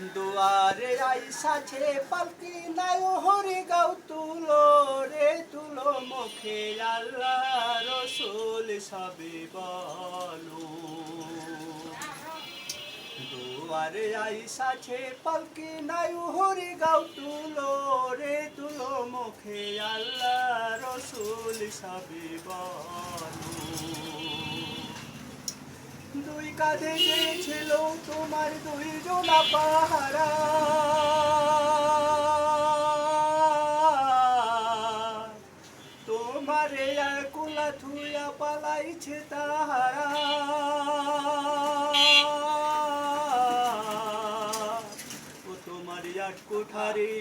দুয়ারে আইসাছে পালকি নাই হরি গাও তুলো রে তুলো মুখে আল্লাহ রসুল সবে বলো। দুয়ারে আইসাছে পালকি নাই হরি গাও তুলো রে তুলো মুখে আল্লাহ রসুল সবে বলো। দুই কাঁধে ছিল তোমার দুইজনা পাহারা, তোমারে কুলা থুয়া পালাইছে তাহারা। ও তোমার আট কোঠারি,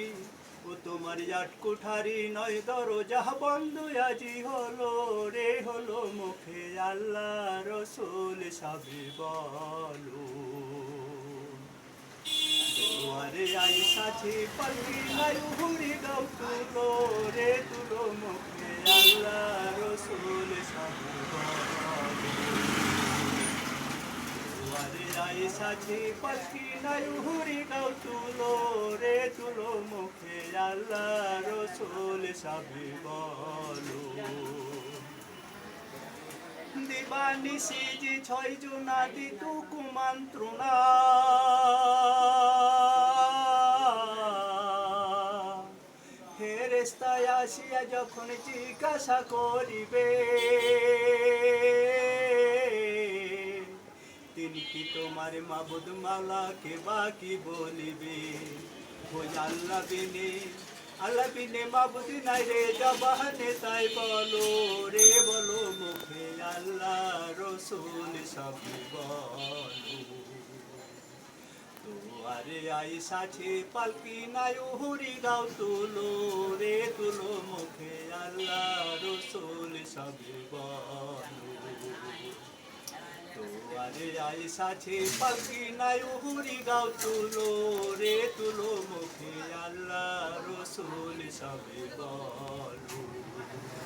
ও তোমার আট কোঠারি নয় দরজা বন্ধ আজি হলো রে হলো মুখে আল্লাহ রসুল সবে বলো। দুয়ারে আইসাছে পালকি নাই হুরি গাও তুলো রে তুলো মুখে আল্লাহ রসুল সবে বলো। দুয়ারে আইসাছে পালকি নাই হুরি গাও তুলো রে তুলো মুখে আল্লাহ রসুল সবে বলো। দিবানিশি যে ছয় জনা দিত কুমন্ত্রণা, ফেরেশতায় আসিয়া যখন জিজ্ঞাসা করিবে, তিনি কি তোমার মাবুদ মাওলাকে বাকি বলিবে। ওই আল্লাহ বিনে মাবুদ নাই রে জবানে তাই বলো রে বলো মুখে আল্লাহ রসুল সবে বলো। দুয়ারে আইসাছে পালকি নাই হুরি গাও তুলো রে তুলো মুখে আল্লাহ রসুল সবে বলো। দুয়ারে আইসাছে পালকি নাই হুরি গাও তুলো রে তুলো মুখে আল্লাহ রসুল সবে বলো।